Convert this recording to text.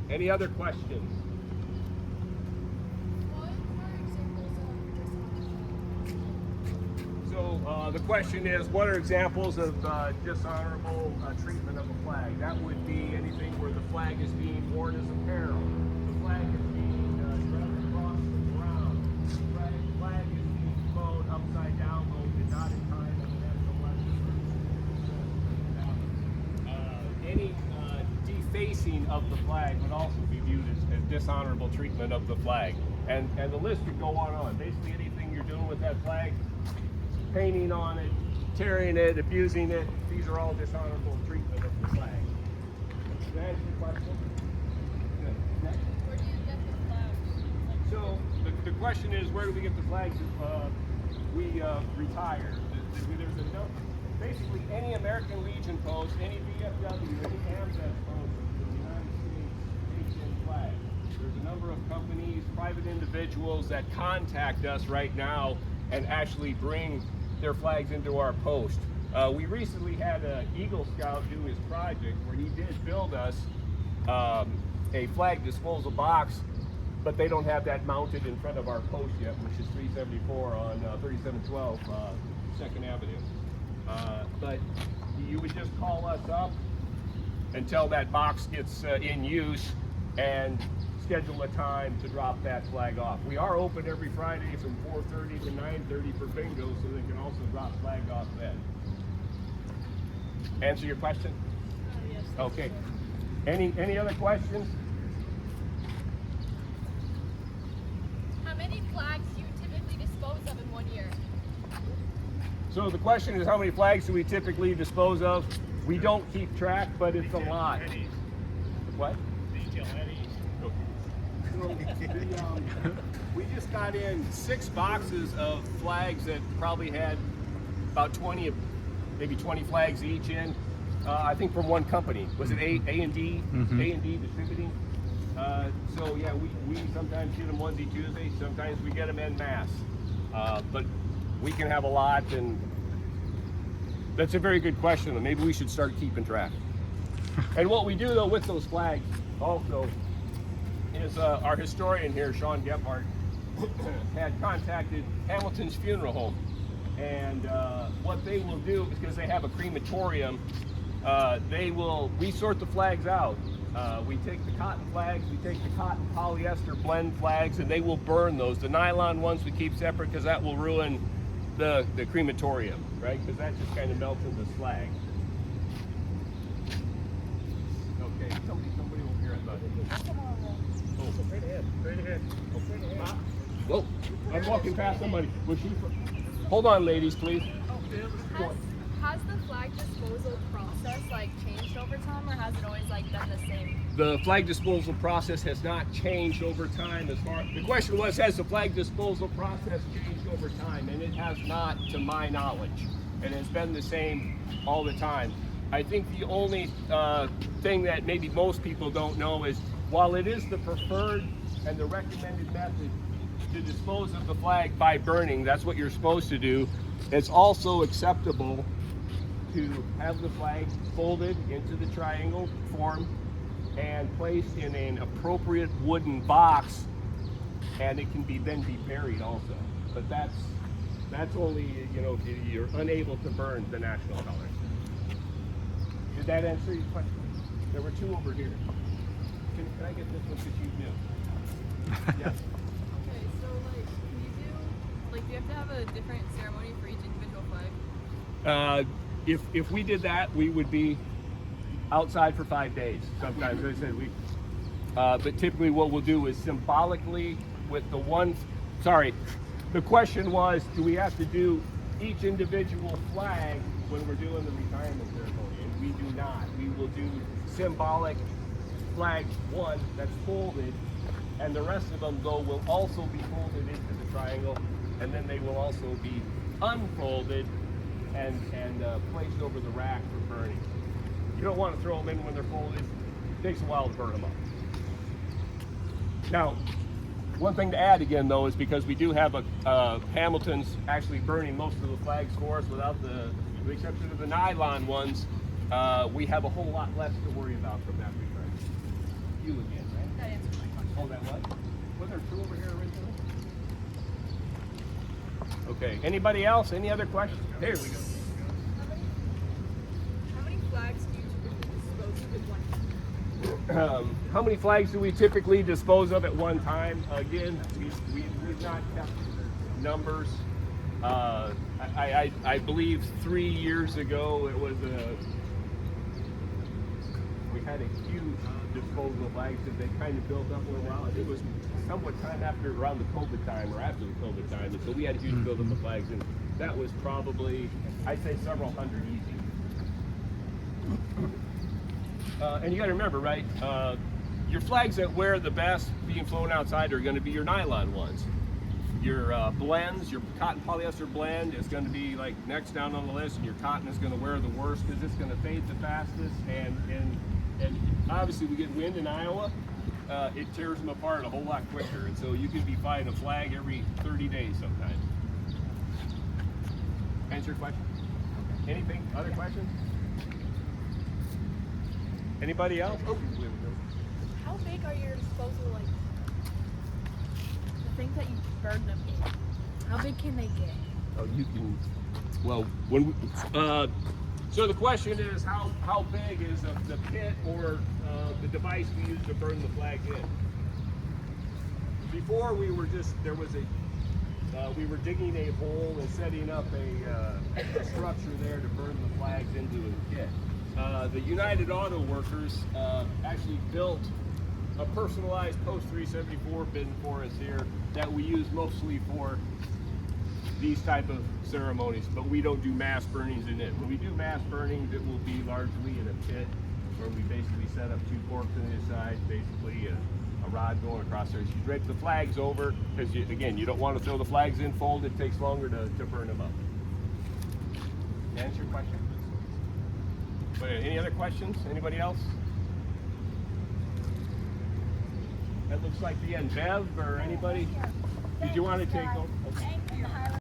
Any other questions? So the question is, what are examples of dishonorable treatment of a flag? That would be anything where the flag is being worn as apparel, the flag is being draped across the ground, the flag is being flown upside down, loaded, not in time on the national flag. Any defacing of the flag would also be viewed as dishonorable treatment of the flag. And the list could go on. Basically anything you're doing with that flag, painting on it, tearing it, abusing it, these are all dishonorable treatment of the flag. Does that answer your question? Good. Next. Where do you get the flags? So the question is, where do we get the flags we retire? There's a number. Basically, any American Legion post, any VFW, any AMDES post in the United States takes in flags. There's a number of companies, private individuals that contact us right now and actually bring their flags into our post. We recently had an Eagle Scout do his project where he did build us a flag disposal box, but they don't have that mounted in front of our post yet, which is 374 on 3712 2nd Avenue. But you would just call us up until that box gets in use and schedule a time to drop that flag off. We are open every Friday from 4:30 to 9:30 for bingo, so they can also drop flag off then. Answer your question? Yes. Okay. Any other questions? How many flags do you typically dispose of in 1 year? So the question is, how many flags do we typically dispose of? We don't keep track, but it's a lot. What? We just got in 6 boxes of flags that probably had about 20, maybe 20 flags each in. I think from one company. Was it A&D? Mm-hmm. A&D Distributing. So yeah, we sometimes get them onesie Tuesday. Sometimes we get them en masse. But we can have a lot, and that's a very good question. Maybe we should start keeping track. And what we do though with those flags also is our historian here, Sean Gebhardt, had contacted Hamilton's Funeral Home, and what they will do, because they have a crematorium, we sort the flags out. We take the cotton flags, we take the cotton polyester blend flags, and they will burn those. The nylon ones we keep separate because that will ruin the crematorium, right? Because that just kind of melts into slag. Okay, somebody over here, I thought. Oh, right ahead, right ahead. Oh, right ahead. Whoa, I'm walking past somebody. Was she? Hold on, ladies, please. Has the flag disposal process changed over time, or has it always been the same? The flag disposal process has not changed over time. The question was, has the flag disposal process changed over time? And it has not, to my knowledge. And it's been the same all the time. I think the only thing that maybe most people don't know is, while it is the preferred and the recommended method to dispose of the flag by burning, that's what you're supposed to do, it's also acceptable to have the flag folded into the triangle form and placed in an appropriate wooden box, and it can then be buried also. But that's only, if you're unable to burn the national colors. Did that answer your question? There were 2 over here. Can I get this one because you knew? Yes. Okay, so do you have to have a different ceremony for each individual flag? If we did that, we would be outside for 5 days. Sometimes, as I said, but typically what we'll do is symbolically with the one. Sorry, the question was, do we have to do each individual flag when we're doing the retirement ceremony? And we do not. We will do symbolic flag 1 that's folded, and the rest of them will also be folded into the triangle, and then they will also be unfolded and placed over the rack for burning. You don't want to throw them in when they're folded. It takes a while to burn them up. Now, one thing to add again though is, because we do have Hamilton's actually burning most of the flags for us, with the exception of the nylon ones, we have a whole lot less to worry about from that regard. You again, right? Oh, that was? Was there two over here originally? Okay, anybody else? Any other questions? There we go. How many flags do you typically dispose of at one time? How many flags do we typically dispose of at one time? Again, we've not kept numbers. I believe 3 years ago it was we had a huge disposal of flags that they kind of built up for a while. It was somewhat time after around the COVID time or after the COVID time, and so we had a huge buildup of flags, and that was probably, I'd say, several hundred easy. And you got to remember, right? Your flags that wear the best being flown outside are going to be your nylon ones. Your blends, your cotton polyester blend is going to be like next down on the list, and your cotton is going to wear the worst because it's going to fade the fastest. And obviously, we get wind in Iowa, it tears them apart a whole lot quicker. And so you can be buying a flag every 30 days sometimes. Answer your question? Anything? Other questions? Anybody else? Oh, How big are your disposal, like, the things that you burn them in? How big can they get? oh, you can. Well, when we, so the question is, how big is the pit or the device we use to burn the flags in? Before we were just we were digging a hole and setting up a structure there to burn the flags into a pit. The United Auto Workers actually built a personalized post 374 bin for us here that we use mostly for these type of ceremonies, but we don't do mass burnings in it. When we do mass burnings, it will be largely in a pit where we basically set up two forks on the side, basically a rod going across there. So you drape the flags over, because again, you don't want to throw the flags in fold. It takes longer to burn them up. Answer your question? But any other questions? Anybody else? That looks like the end. Bev or anybody? Did you want to take over? Okay.